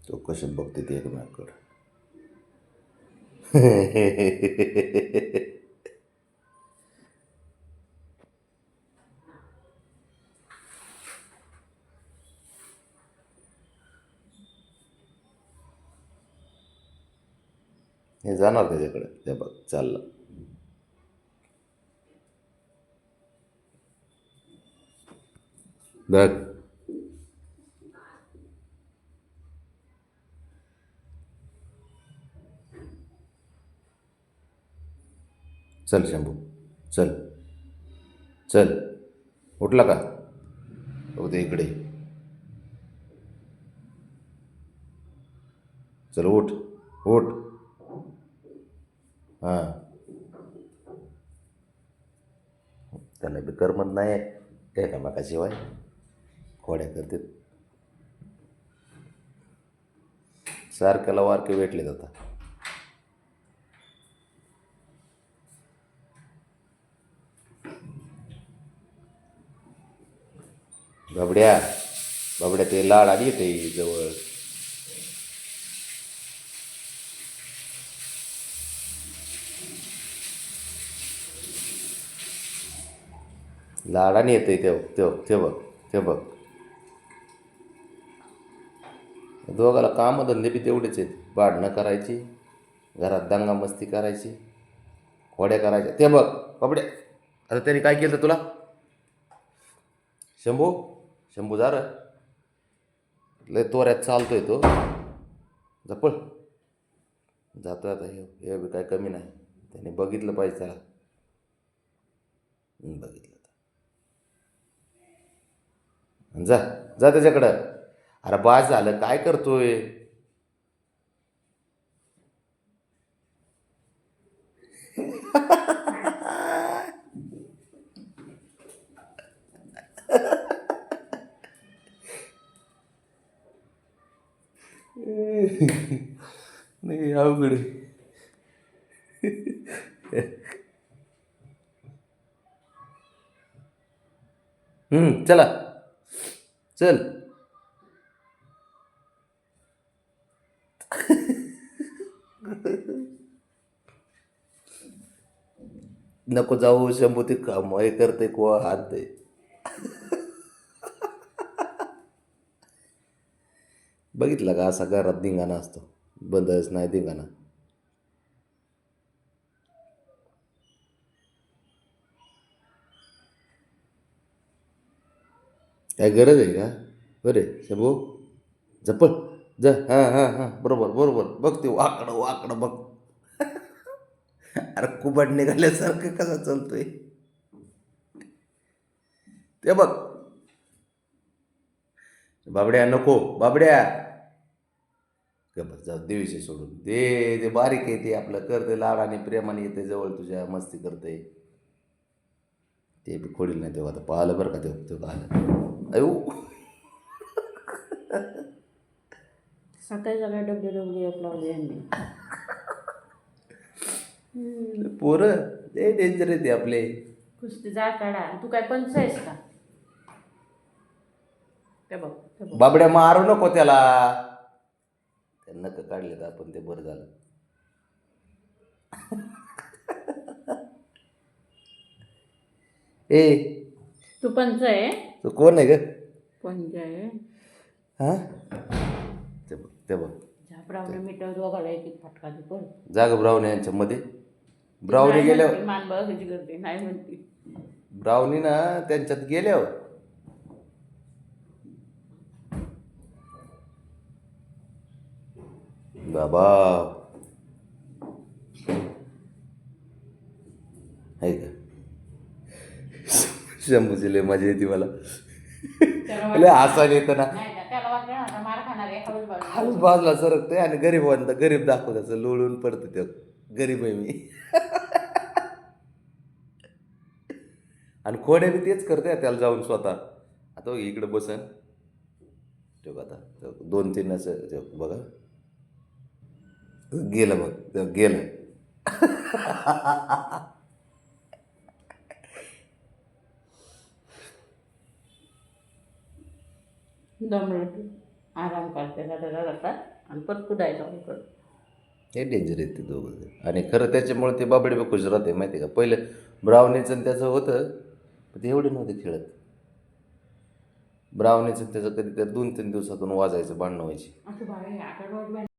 तो कसे बघते ते एकमेकाकडे. हे जाणार त्याच्याकडे. ते बघ चाललं. बघ. चल शंभू, चल चल. उठला का? उद्या इकडे. चल उठ, उठ. हां, त्याला बी करमत नाही एकामेकाशिवाय. खोड्या करते सारख्याला. वारके भेटले आता. बाबड्या, बाबड्या ते लाड आली ते जवळ. लाडाने येते ते बघ, ते बघ. दोघाला कामधंदे बी तेवढेच आहेत. भांडणं करायची, घरात दंगा मस्ती करायची, खोड्या करायच्या. ते बघ बाबड्या, आता त्यांनी काय केलं तुला? शंभू, शंभू जा रं. लय तोऱ्यात चालतोय तो. जपळ जातोय आता. हे बी काय कमी नाही. त्याने बघितलं पाहिजे त्याला. बघितलं जा, जा त्याच्याकडं. अरे बास झालं, काय करतोय? नाही अवघड आहे. चला चल. नको जाऊ शंभू, ते काम हे करते किंवा हात दे. बघितलं का असा घरात धिंगाणा असतो. बंदच नाही धिंगाणा. काय गरज आहे का? बरे शंभू, जपळ जा. हां हां हां, बरोबर बरोबर. बघ ते वाकडं वाकडं बघ. अरे कुबड निघाल्यासारखं कसा चालतोय ते बघ. बाबड्या नको, बाबड्या. जाऊ दे विषय सोडून दे. ते बारीक आहे, ते आपलं करते लाडाने प्रेमाने येते जवळ तुझ्या, मस्ती करते. ते बी खोडील नाही तेव्हा. आता पाहिलं बरं का तेव्हा आलं. अयो, सकाळी सकाळी WWF लावली यांनी. पोरं ते डेंजर आहे ते आपले. कुस्ती जा काढा. तू काय पंच आहेस का? ते बघ, ते बघ. बाबड्या मारू नको त्याला. त्यांना तर काढले तर आपण, ते बरं झालं. ए, तू पंच आहे? तू कोण आहे ग? पंच आहे. हां, ते बघ, ते बघ. झापडावने मिटव दोघाला एक एक फटका दे पण. जाग ब्राऊनी यांच्यामध्ये. ब्राऊनी नाही गेल्यावर, म्हणते, मान बघायची करते, नाही म्हणते. ब्राऊनी ना त्यांच्यात गेल्यावर. बाबा आहे का? शंभूची लय मजा येते मला. लय हसायला येतं ना. नाही ना, त्याला वाटलं ना आता मार खाणार आहे, हळूच बाजू. हाच बाजूला सरकतोय आणि गरीब दाखवताचं लोळून पडतं. ते गरीब आहे मी. आणि खोड्या बी तेच करते त्याला जाऊन स्वतः. आता बघ इकडं बसन ठेव. आता 2-3 असं ठेव बघा. गेलं बघ, ते गेलं. दमलं आराम करते. आणि परत कुठायचा इकडं. हे डेंजर आहे ते दोघं. आणि खरं त्याच्यामुळे ते बाबडे बी खुश राहते माहिती आहे का. पहिलं ब्राउनीचं आणि त्याचं होतं, पण ते एवढे नव्हते खेळत. ब्राउनीचं त्याचं कधी त्या 2-3 दिवसातून वाजायचं, भांडणं व्हायची. असं बाहेर आठवड्यात